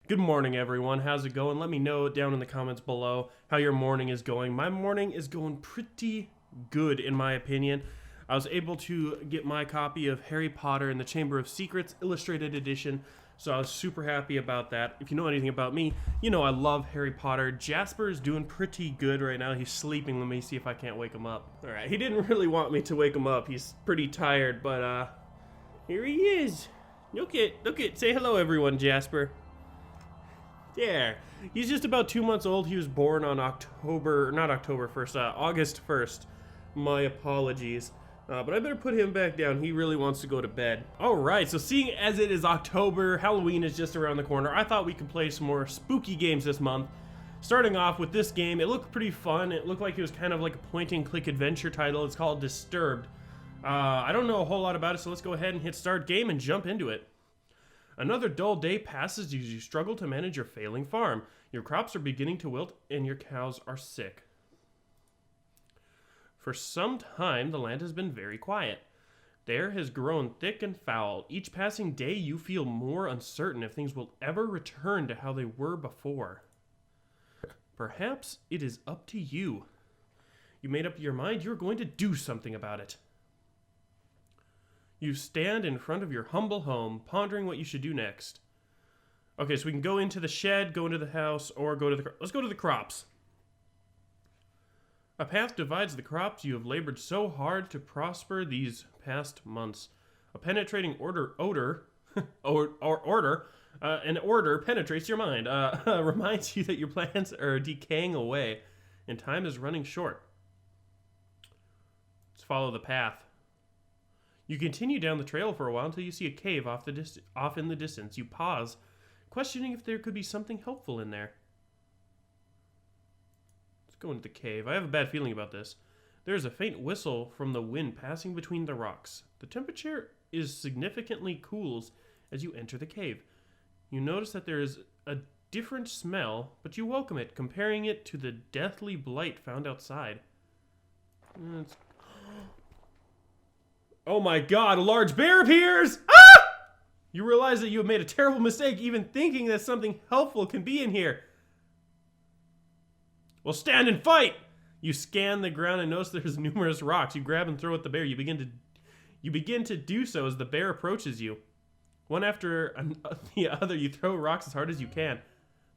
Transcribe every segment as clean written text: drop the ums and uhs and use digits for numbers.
Good morning, everyone. How's it going? Let me know down in the comments below how your morning is going. My morning is going pretty good, in my opinion. I was able to get my copy of Harry Potter and the Chamber of Secrets Illustrated Edition, so I was super happy about that. If you know anything about me, you know I love Harry Potter. Jasper is doing pretty good right now. He's sleeping. Let me see if I can't wake him up. All right, he didn't really want me to wake him up. He's pretty tired, but here he is. Look at, say hello, everyone, Jasper. There. He's just about 2 months old. He was born on August 1st. My apologies. But I better put him back down. He really wants to go to bed. Alright, so seeing as it is October, Halloween is just around the corner, I thought we could play some more spooky games this month. Starting off with this game, it looked pretty fun. It looked like it was kind of like a point-and-click adventure title. It's called Disturbed. I don't know a whole lot about it, so let's go ahead and hit start game and jump into it. Another dull day passes as you struggle to manage your failing farm. Your crops are beginning to wilt and your cows are sick. For some time, the land has been very quiet. The air has grown thick and foul. Each passing day, you feel more uncertain if things will ever return to how they were before. Perhaps it is up to you. You made up your mind you're going to do something about it. You stand in front of your humble home, pondering what you should do next. Okay, so we can go into the shed, go into the house, or go to the... Let's go to the crops. A path divides the crops you have labored so hard to prosper these past months. A penetrating odor penetrates your mind. Reminds you that your plants are decaying away, and time is running short. Let's follow the path. You continue down the trail for a while until you see a cave off in the distance. You pause, questioning if there could be something helpful in there. Let's go into the cave. I have a bad feeling about this. There is a faint whistle from the wind passing between the rocks. The temperature is significantly cools as you enter the cave. You notice that there is a different smell, but you welcome it, comparing it to the deathly blight found outside. Oh my god, a large bear appears! Ah! You realize that you have made a terrible mistake even thinking that something helpful can be in here. Well, stand and fight! You scan the ground and notice there's numerous rocks. You grab and throw at the bear. You begin to do so as the bear approaches you. One after the other, you throw rocks as hard as you can.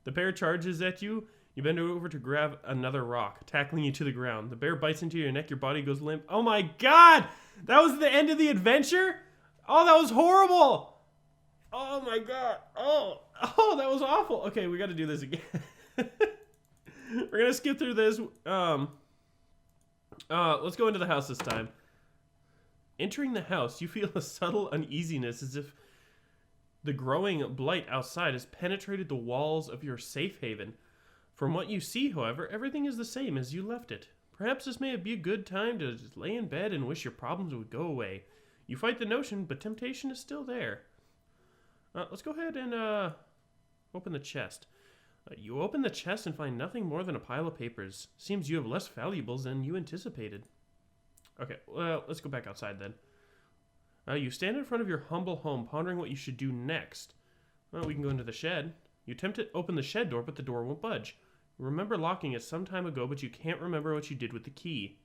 The bear charges at you. You bend over to grab another rock, tackling you to the ground. The bear bites into your neck. Your body goes limp. Oh my god! That was the end of the adventure? Oh, that was horrible! Oh my god. Oh, that was awful. Okay, we gotta do this again. We're gonna skip through this. Let's go into the house this time. Entering the house, you feel a subtle uneasiness as if the growing blight outside has penetrated the walls of your safe haven. From what you see, however, everything is the same as you left it. Perhaps this may be a good time to just lay in bed and wish your problems would go away. You fight the notion, but temptation is still there. Let's go ahead and open the chest. You open the chest and find nothing more than a pile of papers. Seems you have less valuables than you anticipated. Okay, well, let's go back outside then. You stand in front of your humble home, pondering what you should do next. Well, we can go into the shed. You attempt to open the shed door, but the door won't budge. You remember locking it some time ago, but you can't remember what you did with the key.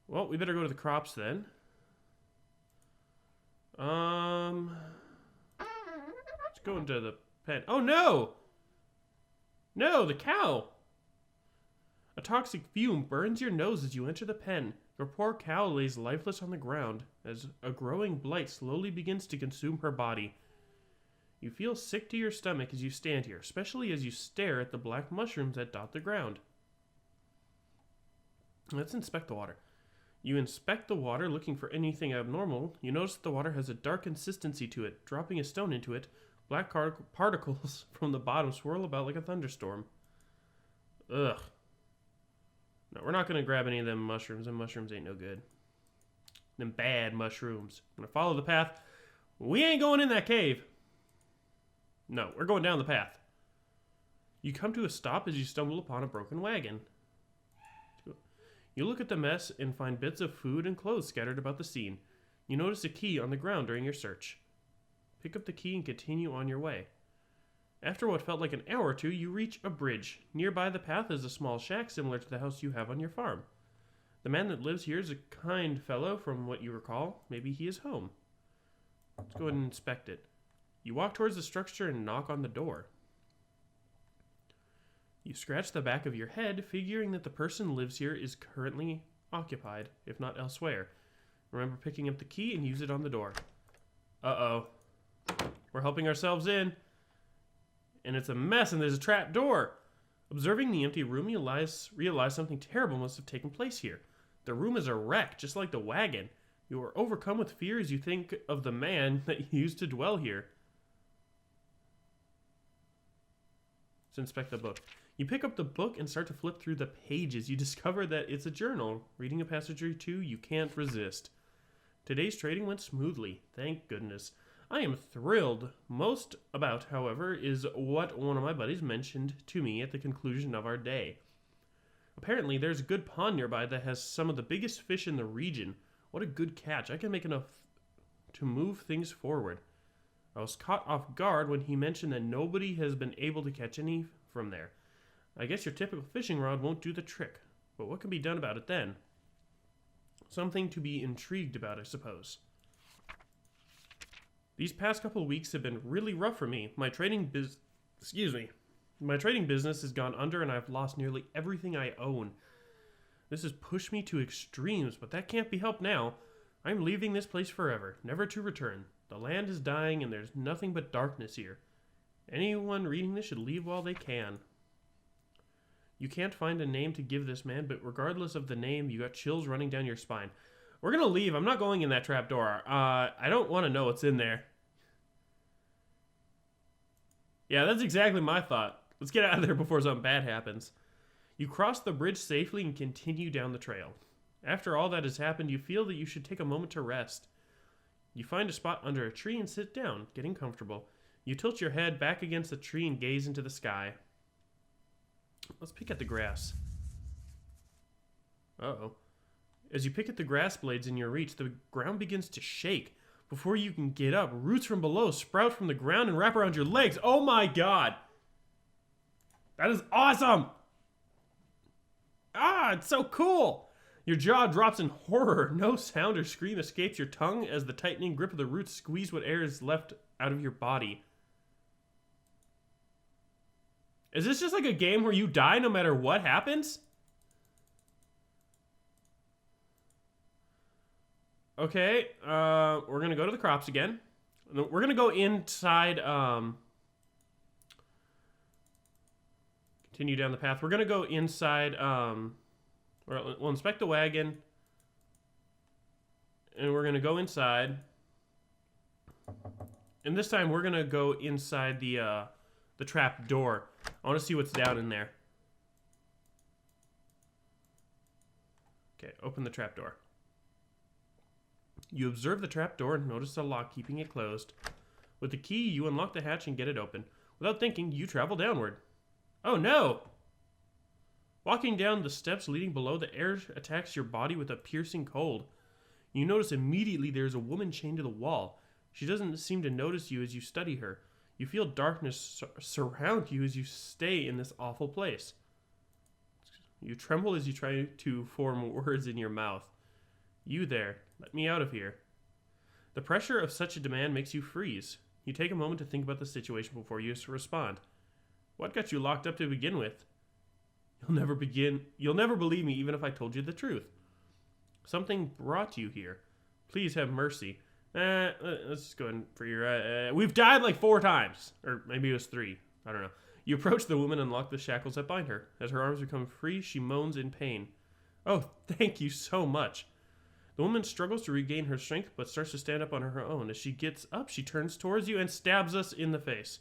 Well, we better go to the crops then. Let's go into the pen. Oh, no! No, the cow! A toxic fume burns your nose as you enter the pen. Your poor cow lays lifeless on the ground as a growing blight slowly begins to consume her body. You feel sick to your stomach as you stand here, especially as you stare at the black mushrooms that dot the ground. Let's inspect the water. You inspect the water, looking for anything abnormal. You notice that the water has a dark consistency to it. Dropping a stone into it, black particles from the bottom swirl about like a thunderstorm. Ugh. No, we're not going to grab any of them mushrooms. Them mushrooms ain't no good. Them bad mushrooms. I'm going to follow the path. We ain't going in that cave. No, we're going down the path. You come to a stop as you stumble upon a broken wagon. You look at the mess and find bits of food and clothes scattered about the scene. You notice a key on the ground during your search. Pick up the key and continue on your way. After what felt like an hour or two, you reach a bridge. Nearby the path is a small shack similar to the house you have on your farm. The man that lives here is a kind fellow from what you recall. Maybe he is home. Let's go ahead and inspect it. You walk towards the structure and knock on the door. You scratch the back of your head, figuring that the person lives here is currently occupied, if not elsewhere. Remember picking up the key and use it on the door. Uh-oh. We're helping ourselves in. And it's a mess, and there's a trap door. Observing the empty room, you realize something terrible must have taken place here. The room is a wreck, just like the wagon. You are overcome with fear as you think of the man that used to dwell here. Let's inspect the book. You pick up the book and start to flip through the pages. You discover that it's a journal. Reading a passage or two, you can't resist. Today's trading went smoothly, thank goodness. I am thrilled. Most about, however, is what one of my buddies mentioned to me at the conclusion of our day. Apparently, there's a good pond nearby that has some of the biggest fish in the region. What a good catch. I can make enough to move things forward. I was caught off guard when he mentioned that nobody has been able to catch any from there. I guess your typical fishing rod won't do the trick, but what can be done about it then? Something to be intrigued about, I suppose. These past couple of weeks have been really rough for me. My trading business has gone under and I've lost nearly everything I own. This has pushed me to extremes, but that can't be helped now. I'm leaving this place forever, never to return. The land is dying and there's nothing but darkness here. Anyone reading this should leave while they can. You can't find a name to give this man, but regardless of the name, you got chills running down your spine. We're gonna leave. I'm not going in that trap door. I don't want to know what's in there. Yeah, that's exactly my thought. Let's get out of there before something bad happens. You cross the bridge safely and continue down the trail. After all that has happened, you feel that you should take a moment to rest. You find a spot under a tree and sit down, getting comfortable. You tilt your head back against the tree and gaze into the sky. Let's pick at the grass. Uh-oh. As you pick at the grass blades in your reach, the ground begins to shake. Before you can get up, roots from below sprout from the ground and wrap around your legs. Oh my god! That is awesome! Ah, it's so cool! Your jaw drops in horror. No sound or scream escapes your tongue as the tightening grip of the roots squeeze what air is left out of your body. Is this just like a game where you die no matter what happens? Okay, we're gonna go to the crops again. We're gonna go inside, continue down the path. We're gonna go inside, we'll inspect the wagon. And we're gonna go inside. And this time we're gonna go inside the trap door. I wanna see what's down in there. Okay, open the trap door. You observe the trap door and notice the lock keeping it closed. With the key, you unlock the hatch and get it open. Without thinking, you travel downward. Oh no! Walking down the steps leading below, the air attacks your body with a piercing cold. You notice immediately there is a woman chained to the wall. She doesn't seem to notice you as you study her. You feel darkness surround you as you stay in this awful place. You tremble as you try to form words in your mouth. You there. Let me out of here. The pressure of such a demand makes you freeze. You take a moment to think about the situation before you respond. What got you locked up to begin with? You'll never believe me even if I told you the truth. Something brought you here. Please have mercy. Let's just go in for your... we've died like 4 times. Or maybe it was 3. I don't know. You approach the woman and unlock the shackles that bind her. As her arms become free, she moans in pain. Oh, thank you so much. The woman struggles to regain her strength, but starts to stand up on her own. As she gets up, she turns towards you and stabs us in the face.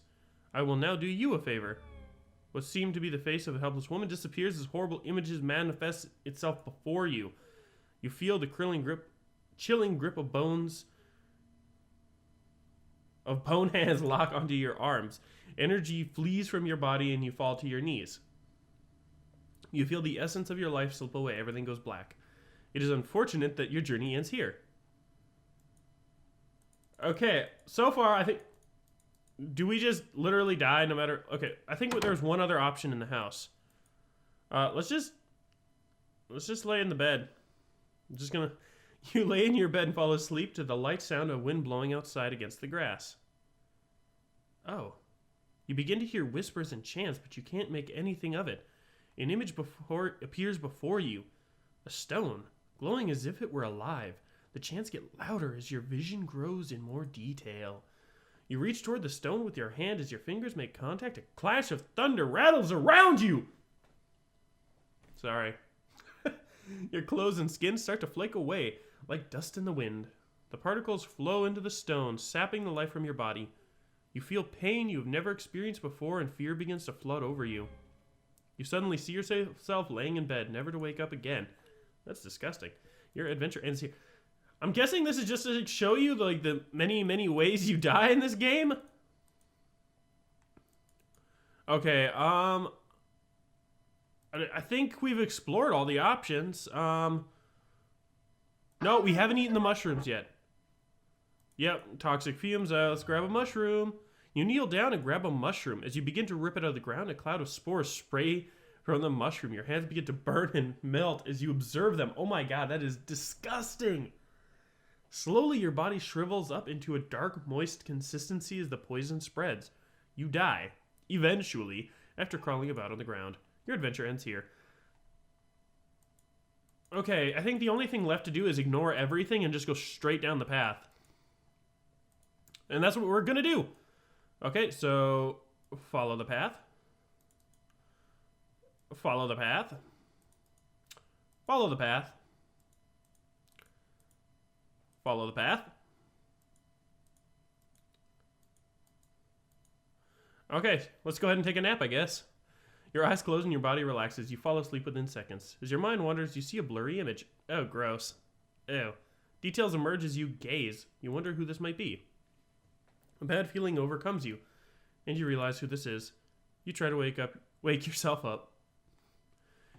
I will now do you a favor. What seemed to be the face of a helpless woman disappears as horrible images manifest itself before you. You feel the chilling grip of bone hands lock onto your arms. Energy flees from your body and you fall to your knees. You feel the essence of your life slip away. Everything goes black. It is unfortunate that your journey ends here. Okay, so far I think Do we just literally die no matter... Okay, I think there's one other option in the house. Let's just lay in the bed. I'm just gonna... You lay in your bed and fall asleep to the light sound of wind blowing outside against the grass. Oh. You begin to hear whispers and chants, but you can't make anything of it. An image appears before you. A stone, glowing as if it were alive. The chants get louder as your vision grows in more detail. You reach toward the stone with your hand as your fingers make contact. A clash of thunder rattles around you. Sorry. Your clothes and skin start to flake away like dust in the wind. The particles flow into the stone, sapping the life from your body. You feel pain you have never experienced before, and fear begins to flood over you. You suddenly see yourself laying in bed, never to wake up again. That's disgusting. Your adventure ends here. I'm guessing this is just to show you like the many, many ways you die in this game. Okay, I think we've explored all the options. No, we haven't eaten the mushrooms yet. Yep, toxic fumes. Let's grab a mushroom. You kneel down and grab a mushroom. As you begin to rip it out of the ground, a cloud of spores spray from the mushroom. Your hands begin to burn and melt as you observe them. Oh my god, that is disgusting. Slowly, your body shrivels up into a dark, moist consistency as the poison spreads. You die, eventually, after crawling about on the ground. Your adventure ends here. Okay, I think the only thing left to do is ignore everything and just go straight down the path. And that's what we're gonna do. Okay, so follow the path. Follow the path. Follow the path. Follow the path. Okay, let's go ahead and take a nap, I guess. Your eyes close and your body relaxes. You fall asleep within seconds. As your mind wanders, you see a blurry image. Oh, gross. Ew. Details emerge as you gaze. You wonder who this might be. A bad feeling overcomes you, and you realize who this is. You try to wake yourself up.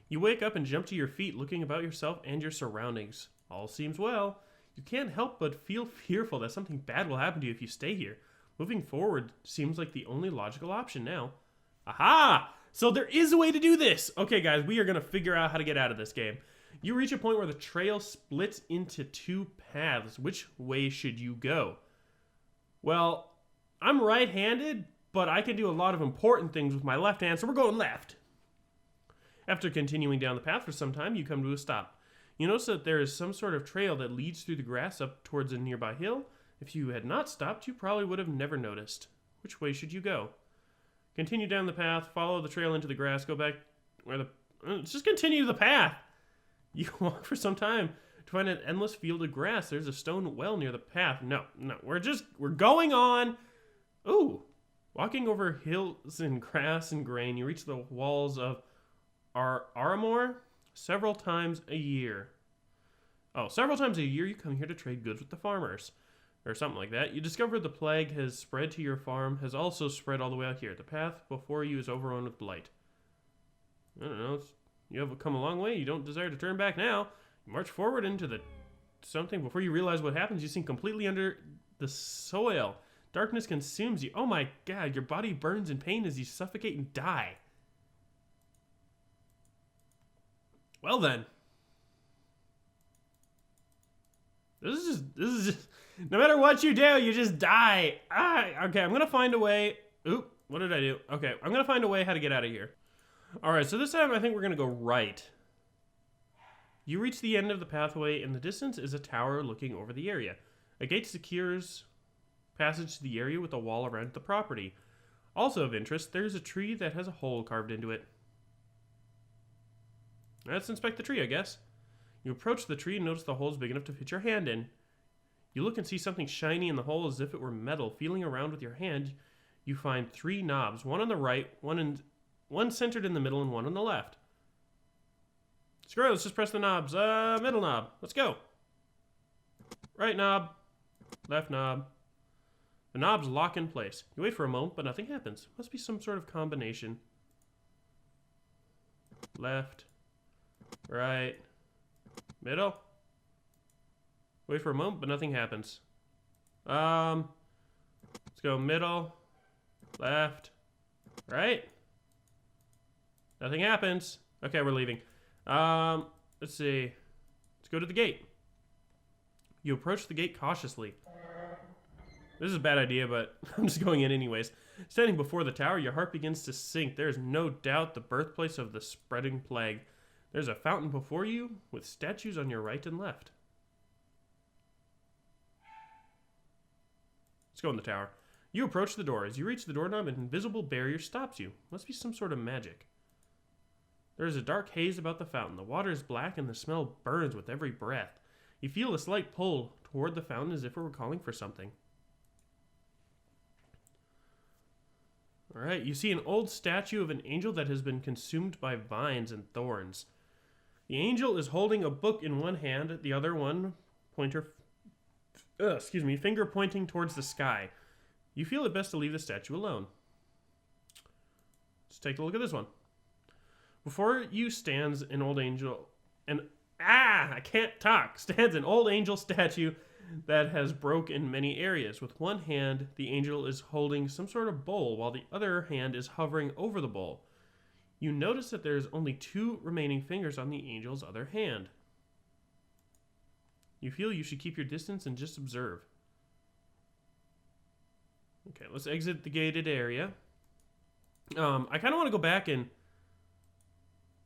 You wake up and jump to your feet, looking about yourself and your surroundings. All seems well. You can't help but feel fearful that something bad will happen to you if you stay here. Moving forward seems like the only logical option now. Aha! So there is a way to do this! Okay, guys, we are going to figure out how to get out of this game. You reach a point where the trail splits into two paths. Which way should you go? Well, I'm right-handed, but I can do a lot of important things with my left hand, so we're going left. After continuing down the path for some time, you come to a stop. You notice that there is some sort of trail that leads through the grass up towards a nearby hill. If you had not stopped, you probably would have never noticed. Which way should you go? Continue down the path, follow the trail into the grass, go back where let's just continue the path. You walk for some time to find an endless field of grass. There's a stone well near the path. No, we're going on. Ooh, walking over hills and grass and grain, you reach the walls of Aramor several times a year. Oh, several times a year you come here to trade goods with the farmers. Or something like that. You discover the plague has spread to your farm, has also spread all the way out here. The path before you is overrun with blight. I don't know, you have come a long way. You don't desire to turn back now. You march forward into something. Before you realize what happens, you sink completely under the soil. Darkness consumes you. Oh my god, your body burns in pain as you suffocate and die. Well then. This is just no matter what you do, you just die. Okay, I'm gonna find a way. Oop, what did I do? Okay, I'm gonna find a way how to get out of here. Alright, so this time I think we're gonna go right. You reach the end of the pathway. In the distance is a tower looking over the area. A gate secures passage to the area with a wall around the property. Also of interest, there's a tree that has a hole carved into it. Let's inspect the tree, I guess. You approach the tree and notice the hole is big enough to fit your hand in. You look and see something shiny in the hole as if it were metal. Feeling around with your hand, you find 3 knobs. One on the right, one centered in the middle, and one on the left. Screw it, let's just press the knobs. Middle knob. Let's go. Right knob. Left knob. The knobs lock in place. You wait for a moment, but nothing happens. Must be some sort of combination. Left. Right. Middle. Wait for a moment, but nothing happens. Let's go middle. left, right. Nothing happens. Okay, we're leaving. Let's see. Let's go to the gate. You approach the gate cautiously. This is a bad idea, but I'm just going in anyways. Standing before the tower, your heart begins to sink. There is no doubt the birthplace of the spreading plague. There's a fountain before you with statues on your right and left. Let's go in the tower. You approach the door. As you reach the doorknob, an invisible barrier stops you. Must be some sort of magic. There is a dark haze about the fountain. The water is black and the smell burns with every breath. You feel a slight pull toward the fountain as if it were calling for something. Alright, you see an old statue of an angel that has been consumed by vines and thorns. The angel is holding a book in one hand, the other one finger pointing towards the sky. You feel it best to leave the statue alone. Let's take a look at this one. Before you stands an old angel, stands an old angel statue that has broke in many areas. With one hand, the angel is holding some sort of bowl, while the other hand is hovering over the bowl. You notice that there is only 2 remaining fingers on the angel's other hand. You feel you should keep your distance and just observe. Okay, let's exit the gated area. I kind of want to go back and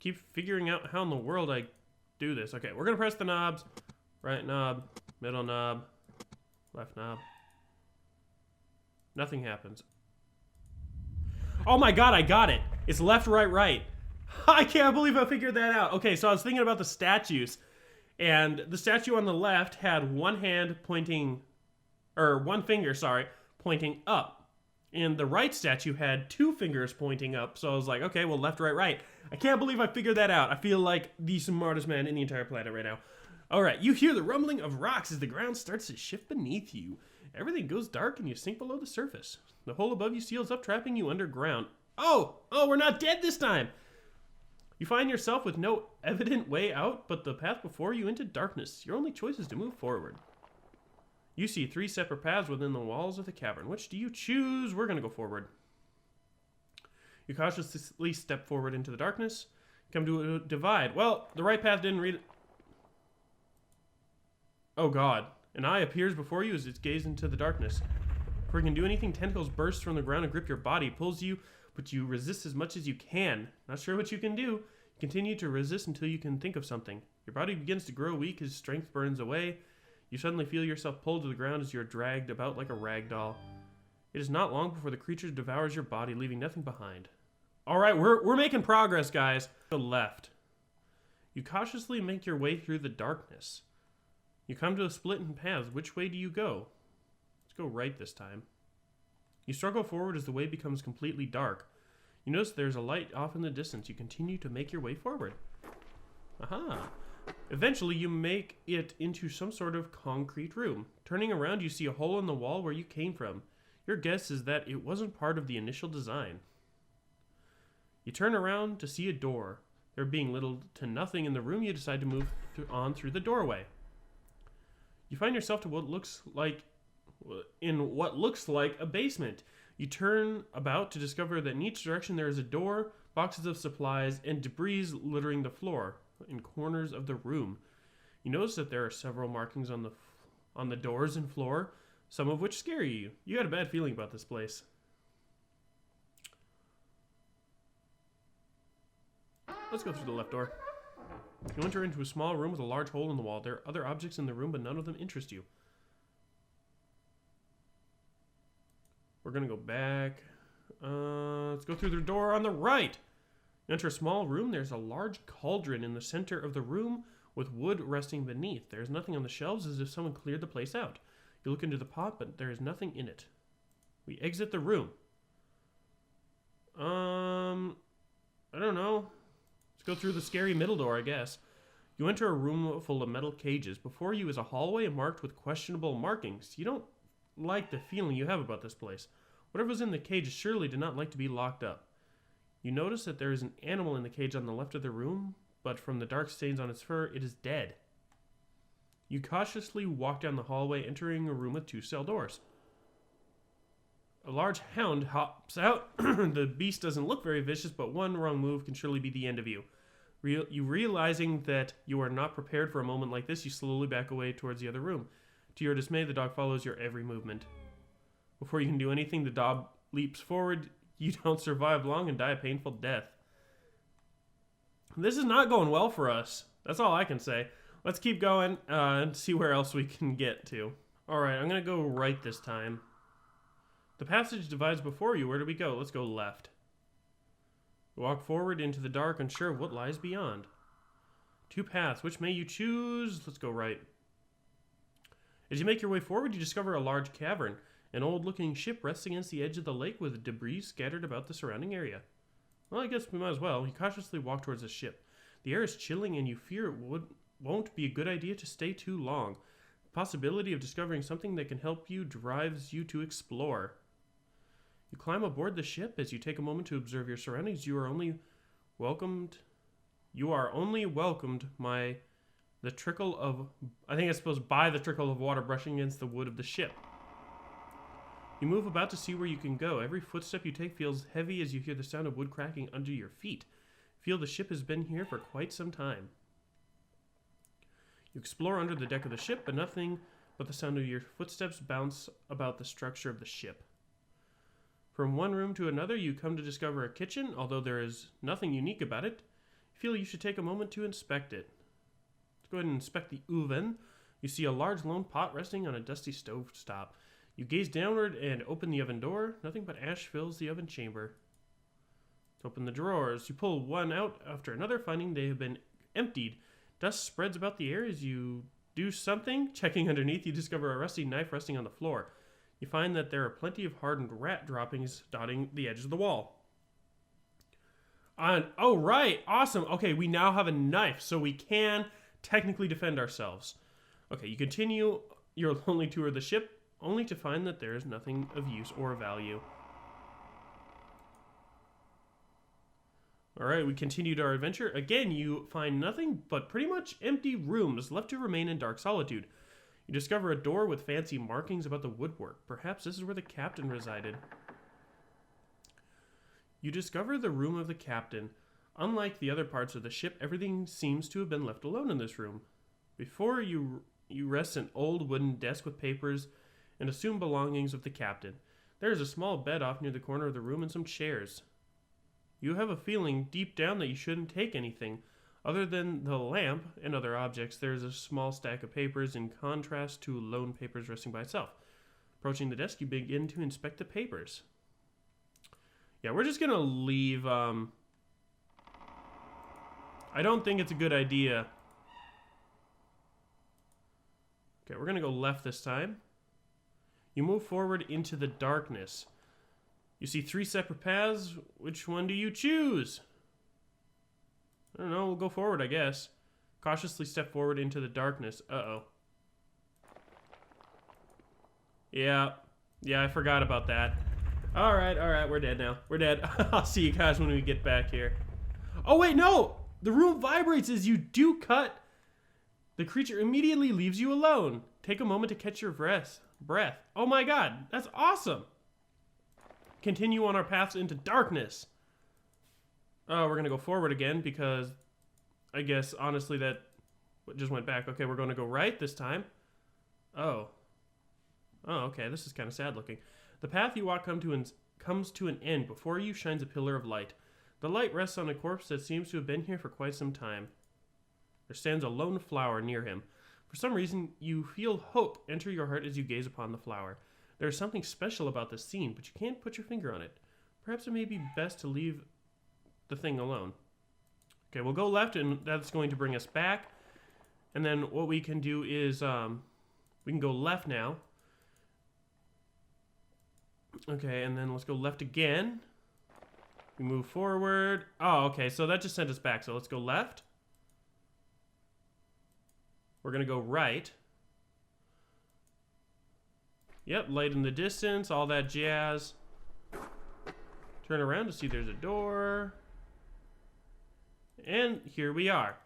keep figuring out how in the world I do this. Okay, we're going to press the knobs. Right knob, middle knob, left knob. Nothing happens. Oh my god, I got it. It's left, right, right. I can't believe I figured that out. Okay, so I was thinking about the statues. And the statue on the left had one finger, pointing up. And the right statue had 2 fingers pointing up. So I was like, okay, well, left, right, right. I can't believe I figured that out. I feel like the smartest man in the entire planet right now. Alright, you hear the rumbling of rocks as the ground starts to shift beneath you. Everything goes dark and you sink below the surface. The hole above you seals up, trapping you underground. Oh, we're not dead this time! You find yourself with no evident way out, but the path before you into darkness. Your only choice is to move forward. You see 3 separate paths within the walls of the cavern. Which do you choose? We're going to go forward. You cautiously step forward into the darkness. Come to a divide. Well, the right path didn't read... Oh god. An eye appears before you as it gazes into the darkness. Before you can do anything, tentacles burst from the ground and grip your body, pulls you, but you resist as much as you can. Not sure what you can do. You continue to resist until you can think of something. Your body begins to grow weak as strength burns away. You suddenly feel yourself pulled to the ground as you are dragged about like a rag doll. It is not long before the creature devours your body, leaving nothing behind. Alright, we're making progress, guys. To the left. You cautiously make your way through the darkness. You come to a split in paths. Which way do you go? Let's go right this time. You struggle forward as the way becomes completely dark. You notice there's a light off in the distance. You continue to make your way forward. Aha! Eventually, you make it into some sort of concrete room. Turning around, you see a hole in the wall where you came from. Your guess is that it wasn't part of the initial design. You turn around to see a door. There being little to nothing in the room, you decide to move on through the doorway. You find yourself to what looks like a basement. You turn about to discover that in each direction there is a door, boxes of supplies, and debris littering the floor in corners of the room. You notice that there are several markings on the doors and floor, some of which scare you. You had a bad feeling about this place. Let's go through the left door. You enter into a small room with a large hole in the wall. There are other objects in the room, but none of them interest you. We're going to go back. Let's go through the door on the right. You enter a small room. There's a large cauldron in the center of the room with wood resting beneath. There's nothing on the shelves, as if someone cleared the place out. You look into the pot, but there is nothing in it. We exit the room. I don't know. Let's go through the scary middle door, I guess. You enter a room full of metal cages. Before you is a hallway marked with questionable markings. You don't like the feeling you have about this place. Whatever was in the cages surely did not like to be locked up. You notice that there is an animal in the cage on the left of the room, but from the dark stains on its fur, it is dead. You cautiously walk down the hallway, entering a room with 2 cell doors. A large hound hops out. The beast doesn't look very vicious, but one wrong move can surely be the end of you. You realizing that you are not prepared for a moment like this, you slowly back away towards the other room. To your dismay, the dog follows your every movement. Before you can do anything, the dog leaps forward. You don't survive long and die a painful death. This is not going well for us. That's all I can say. Let's keep going and see where else we can get to. Alright, I'm going to go right this time. The passage divides before you. Where do we go? Let's go left. Walk forward into the dark, unsure of what lies beyond. 2 paths. Which may you choose? Let's go right. As you make your way forward, you discover a large cavern. An old-looking ship rests against the edge of the lake with debris scattered about the surrounding area. Well, I guess we might as well. You cautiously walk towards the ship. The air is chilling and you fear it won't be a good idea to stay too long. The possibility of discovering something that can help you drives you to explore. You climb aboard the ship. As you take a moment to observe your surroundings, you are only welcomed by the trickle of water brushing against the wood of the ship. You move about to see where you can go. Every footstep you take feels heavy as you hear the sound of wood cracking under your feet. Feel the ship has been here for quite some time. You explore under the deck of the ship, but nothing but the sound of your footsteps bounce about the structure of the ship. From one room to another, you come to discover a kitchen. Although there is nothing unique about it, you feel you should take a moment to inspect it. Let's go ahead and inspect the oven. You see a large lone pot resting on a dusty stove top. You gaze downward and open the oven door. Nothing but ash fills the oven chamber. Let's open the drawers. You pull one out after another, finding they have been emptied. Dust spreads about the air as you do something. Checking underneath, you discover a rusty knife resting on the floor. You find that there are plenty of hardened rat droppings dotting the edge of the wall. Oh, right. Awesome. Okay, we now have a knife, so we can technically defend ourselves. Okay, you continue your lonely tour of the ship, only to find that there is nothing of use or value. Alright, we continued our adventure. Again, you find nothing but pretty much empty rooms left to remain in dark solitude. You discover a door with fancy markings about the woodwork. Perhaps this is where the captain resided. You discover the room of the captain. Unlike the other parts of the ship, everything seems to have been left alone in this room. Before you rest an old wooden desk with papers and assumed belongings of the captain. There is a small bed off near the corner of the room and some chairs. You have a feeling deep down that you shouldn't take anything. Other than the lamp and other objects, there is a small stack of papers in contrast to lone papers resting by itself. Approaching the desk, you begin to inspect the papers. Yeah, we're just going to leave. I don't think it's a good idea. Okay, we're going to go left this time. You move forward into the darkness. You see 3 separate paths. Which one do you choose? I don't know, we'll go forward, I guess. Cautiously step forward into the darkness. Uh-oh. Yeah, I forgot about that. Alright, we're dead now. We're dead. I'll see you guys when we get back here. Oh, wait, no! The room vibrates as you do cut. The creature immediately leaves you alone. Take a moment to catch your breath. Oh my god, that's awesome! Continue on our paths into darkness. Oh, we're gonna go forward again because I guess honestly that just went back. Okay, we're gonna go right this time. Oh, okay, this is kind of sad looking. The path you walk comes to an end. Before you shines a pillar of light. The light rests on a corpse that seems to have been here for quite some time. There stands a lone flower near him. For some reason, you feel hope enter your heart as you gaze upon the flower. There is something special about this scene, but you can't put your finger on it. Perhaps it may be best to leave the thing alone. Okay, we'll go left, and that's going to bring us back. And then what we can do is we can go left now. Okay, and then let's go left again. We move forward. Oh, okay, so that just sent us back. So let's go left. We're going to go right. Yep, light in the distance, all that jazz. Turn around to see there's a door. And here we are.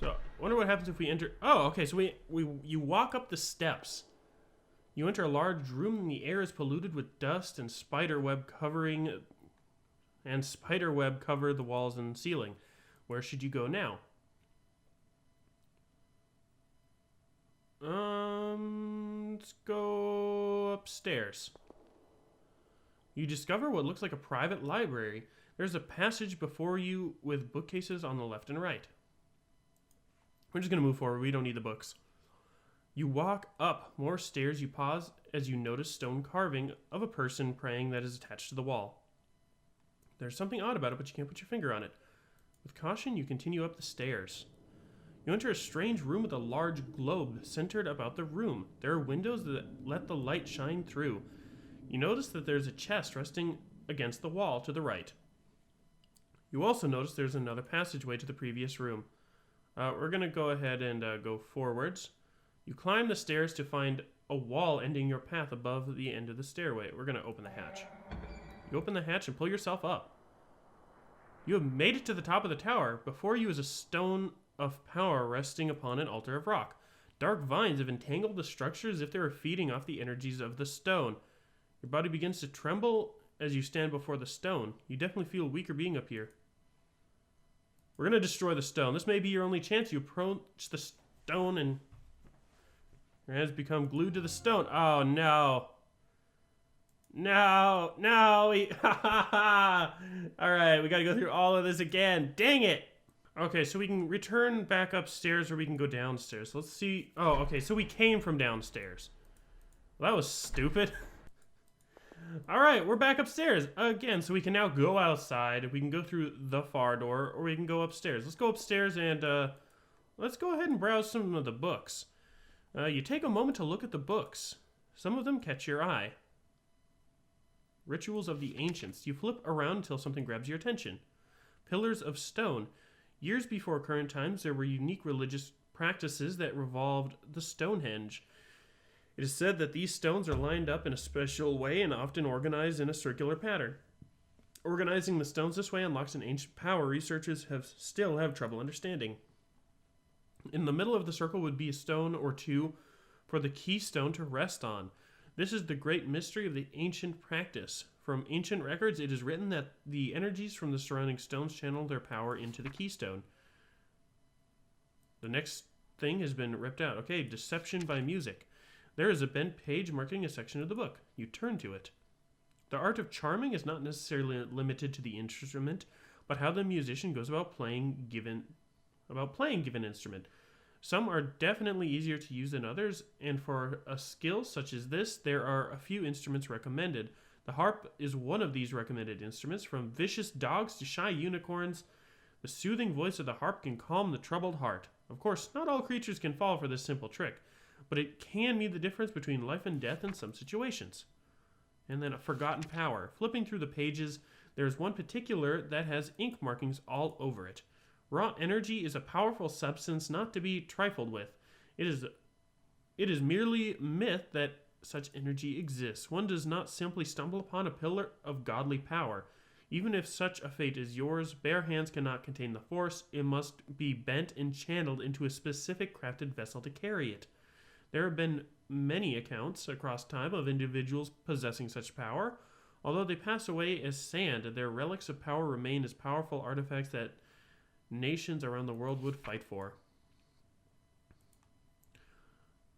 So, I wonder what happens if we enter. Oh, okay, so you walk up the steps You enter a large room and the air is polluted with dust and spider web cover the walls and ceiling. Where should you go now? Let's go upstairs. You discover what looks like a private library. There's a passage before you with bookcases on the left and right. We're just going to move forward. We don't need the books. You walk up more stairs. You pause as you notice stone carving of a person praying that is attached to the wall. There's something odd about it, but you can't put your finger on it. With caution, you continue up the stairs. You enter a strange room with a large globe centered about the room. There are windows that let the light shine through. You notice that there's a chest resting against the wall to the right. You also notice there's another passageway to the previous room. We're going to go ahead and go forwards. You climb the stairs to find a wall ending your path above the end of the stairway. We're going to open the hatch. You open the hatch and pull yourself up. You have made it to the top of the tower. Before you is a stone of power resting upon an altar of rock. Dark vines have entangled the structure as if they were feeding off the energies of the stone. Your body begins to tremble as you stand before the stone. You definitely feel weaker being up here. We're going to destroy the stone. This may be your only chance. You approach the stone and your hands become glued to the stone. Oh, no. No. All right, we got to go through all of this again. Dang it. Okay, so we can return back upstairs or we can go downstairs. Let's see. Oh, okay, so we came from downstairs. Well, that was stupid. All right, we're back upstairs again, so we can now go outside. We can go through the far door, or we can go upstairs. Let's go upstairs and let's go ahead and browse some of the books. You take a moment to look at the books. Some of them catch your eye. Rituals of the Ancients. You flip around until something grabs your attention. Pillars of Stone. Years before current times, there were unique religious practices that revolved the Stonehenge. It is said that these stones are lined up in a special way and often organized in a circular pattern. Organizing the stones this way unlocks an ancient power researchers still have trouble understanding. In the middle of the circle would be a stone or two for the keystone to rest on. This is the great mystery of the ancient practice. From ancient records, it is written that the energies from the surrounding stones channel their power into the keystone. The next thing has been ripped out. Okay, Deception by Music. There is a bent page marking a section of the book. You turn to it. The art of charming is not necessarily limited to the instrument, but how the musician goes about playing given instrument. Some are definitely easier to use than others, and for a skill such as this, there are a few instruments recommended. The harp is one of these recommended instruments. From vicious dogs to shy unicorns, the soothing voice of the harp can calm the troubled heart. Of course, not all creatures can fall for this simple trick, but it can mean the difference between life and death in some situations. And then a forgotten power. Flipping through the pages, there's one particular that has ink markings all over it. Raw energy is a powerful substance not to be trifled with. It is merely myth that such energy exists. One does not simply stumble upon a pillar of godly power. Even if such a fate is yours, bare hands cannot contain the force. It must be bent and channeled into a specific crafted vessel to carry it. There have been many accounts across time of individuals possessing such power. Although they pass away as sand, their relics of power remain as powerful artifacts that nations around the world would fight for.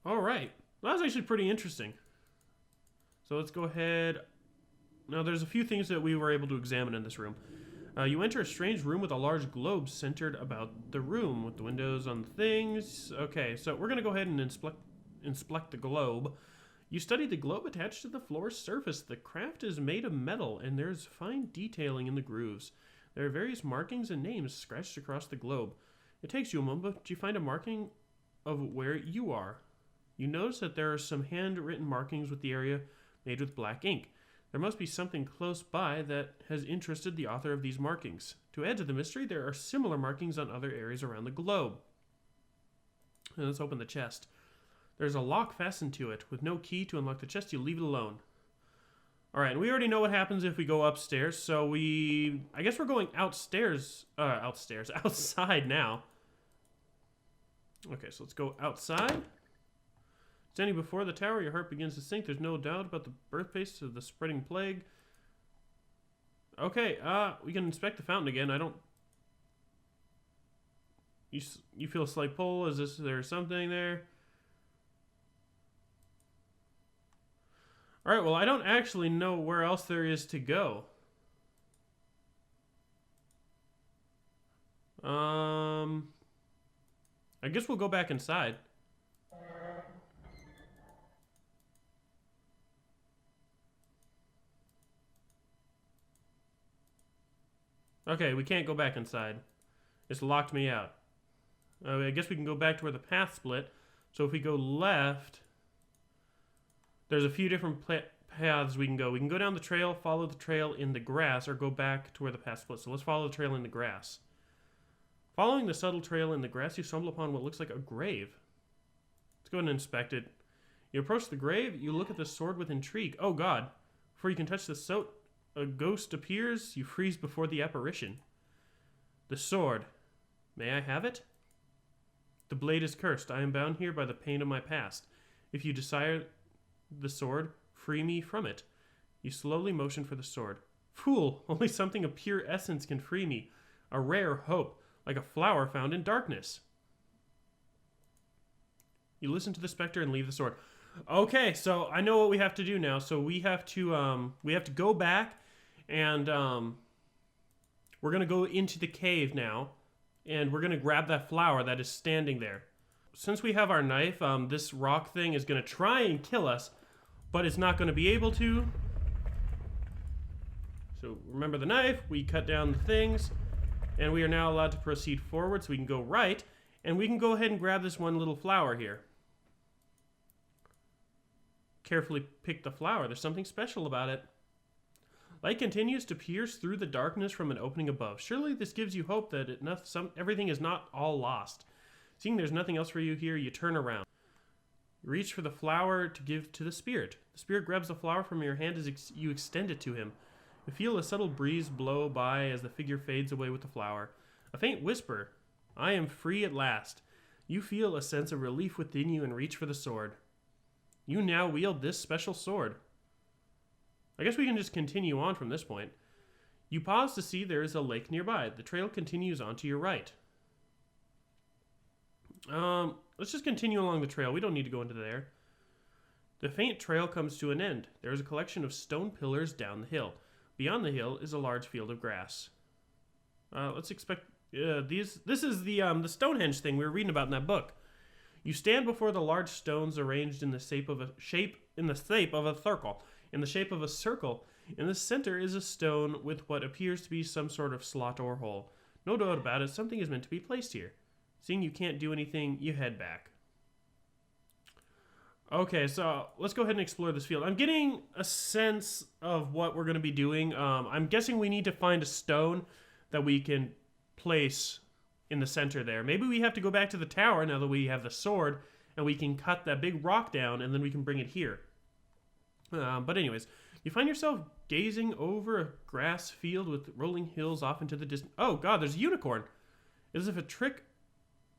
All right. Well, that was actually pretty interesting. So let's go ahead. Now, there's a few things that we were able to examine in this room. You enter a strange room with a large globe centered about the room with the windows on the things. Okay, so we're going to go ahead and inspect the globe. You study the globe attached to the floor's surface. The craft is made of metal, and there's fine detailing in the grooves. There are various markings and names scratched across the globe. It takes you a moment, but you find a marking of where you are. You notice that there are some handwritten markings with the area made with black ink. There must be something close by that has interested the author of these markings. To add to the mystery, there are similar markings on other areas around the globe. And let's open the chest. There's a lock fastened to it. With no key to unlock the chest, you leave it alone. Alright, and we already know what happens if we go upstairs, so I guess we're going outside now. Okay, so let's go outside. Standing before the tower, your heart begins to sink. There's no doubt about the birthplace of the spreading plague. Okay, we can inspect the fountain again. I don't... You feel a slight pull. Is there something there? Alright, well, I don't actually know where else there is to go. I guess we'll go back inside. Okay, we can't go back inside. It's locked me out. I guess we can go back to where the path split. So if we go left, there's a few different paths we can go. We can go down the trail, follow the trail in the grass, or go back to where the path split. So let's follow the trail in the grass. Following the subtle trail in the grass, you stumble upon what looks like a grave. Let's go ahead and inspect it. You approach the grave, you look at the sword with intrigue. Oh god. Before you can touch the sword, a ghost appears. You freeze before the apparition. The sword. May I have it? The blade is cursed. I am bound here by the pain of my past. If you desire the sword, free me from it. You slowly motion for the sword. Fool! Only something of pure essence can free me. A rare hope, like a flower found in darkness. You listen to the specter and leave the sword. Okay, so I know what we have to do now. So we have to go back and we're gonna go into the cave now, and we're gonna grab that flower that is standing there. Since we have our knife, this rock thing is gonna try and kill us, but it's not gonna be able to. So remember the knife, we cut down the things, and we are now allowed to proceed forward, so we can go right, and we can go ahead and grab this one little flower here. Carefully pick the flower. There's something special about it. Light continues to pierce through the darkness from an opening above. Surely this gives you hope that everything is not all lost. Seeing there's nothing else for you here, you turn around. You reach for the flower to give to the spirit. The spirit grabs the flower from your hand as you extend it to him. You feel a subtle breeze blow by as the figure fades away with the flower. A faint whisper. I am free at last. You feel a sense of relief within you and reach for the sword. You now wield this special sword. I guess we can just continue on from this point. You pause to see there is a lake nearby. The trail continues on to your right. Let's just continue along the trail. We don't need to go into there. The faint trail comes to an end. There is a collection of stone pillars down the hill. Beyond the hill is a large field of grass. Let's expect these. This is the Stonehenge thing we were reading about in that book. You stand before the large stones arranged in the shape of a circle. In the shape of a circle, in the center is a stone with what appears to be some sort of slot or hole. No doubt about it, something is meant to be placed here. Seeing you can't do anything, you head back. Okay, so let's go ahead and explore this field. I'm getting a sense of what we're going to be doing. I'm guessing we need to find a stone that we can place in the center there. Maybe we have to go back to the tower now that we have the sword, and we can cut that big rock down, and then we can bring it here. But anyways, you find yourself gazing over a grass field with rolling hills off into the distance. Oh god, there's a unicorn! As if a trick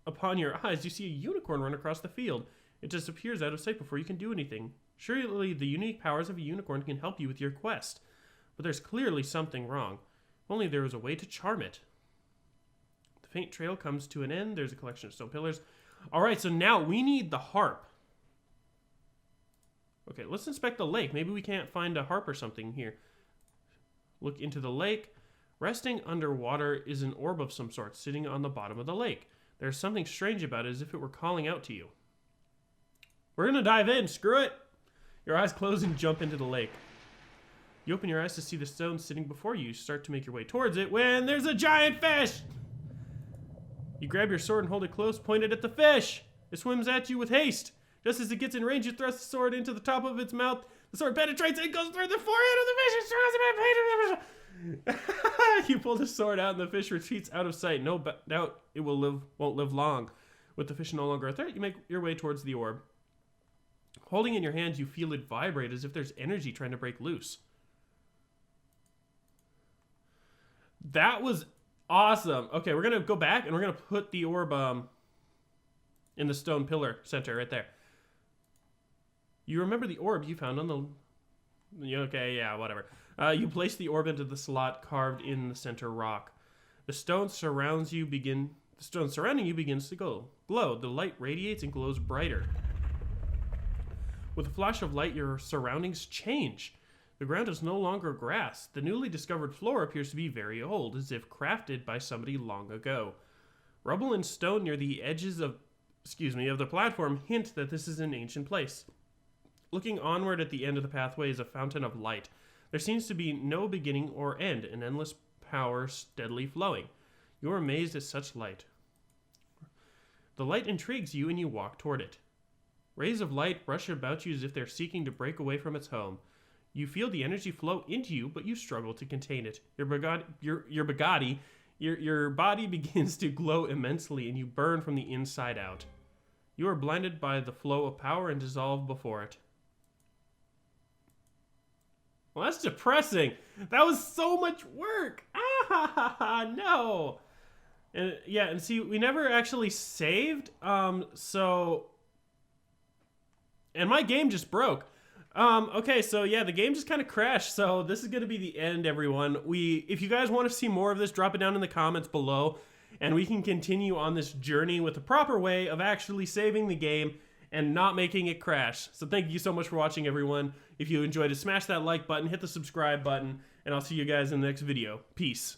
upon your eyes, you see a unicorn run across the field. It disappears out of sight before you can do anything. Surely the unique powers of a unicorn can help you with your quest. But there's clearly something wrong. If only there was a way to charm it. The faint trail comes to an end. There's a collection of stone pillars. Alright, so now we need the harp. Okay, let's inspect the lake. Maybe we can't find a harp or something here. Look into the lake. Resting underwater is an orb of some sort sitting on the bottom of the lake. There's something strange about it, as if it were calling out to you. We're gonna dive in, screw it! Your eyes close and jump into the lake. You open your eyes to see the stone sitting before you. You start to make your way towards it when there's a giant fish! You grab your sword and hold it close, pointed at the fish! It swims at you with haste. Just as it gets in range, you thrust the sword into the top of its mouth. The sword penetrates and goes through the forehead of the fish. You pull the sword out and the fish retreats out of sight. No doubt it won't live long. With the fish no longer a threat, you make your way towards the orb. Holding it in your hands, you feel it vibrate as if there's energy trying to break loose. That was awesome. Okay, we're going to go back and we're going to put the orb in the stone pillar center right there. You remember the orb you found on the... Okay, yeah, whatever. You place the orb into the slot carved in the center rock. The stone surrounding you begins to glow. The light radiates and glows brighter. With a flash of light, your surroundings change. The ground is no longer grass. The newly discovered floor appears to be very old, as if crafted by somebody long ago. Rubble and stone near the edges of the platform hint that this is an ancient place. Looking onward at the end of the pathway is a fountain of light. There seems to be no beginning or end, an endless power steadily flowing. You are amazed at such light. The light intrigues you and you walk toward it. Rays of light rush about you as if they're seeking to break away from its home. You feel the energy flow into you, but you struggle to contain it. Your body begins to glow immensely and you burn from the inside out. You are blinded by the flow of power and dissolve before it. Well, that's depressing. That was so much work. Ah, no. And yeah, and see, we never actually saved. And my game just broke. Okay, so yeah, the game just kind of crashed. So this is going to be the end, everyone. If you guys want to see more of this, drop it down in the comments below, and we can continue on this journey with the proper way of actually saving the game and not making it crash. So thank you so much for watching, everyone. If you enjoyed it, smash that like button, hit the subscribe button, and I'll see you guys in the next video. Peace.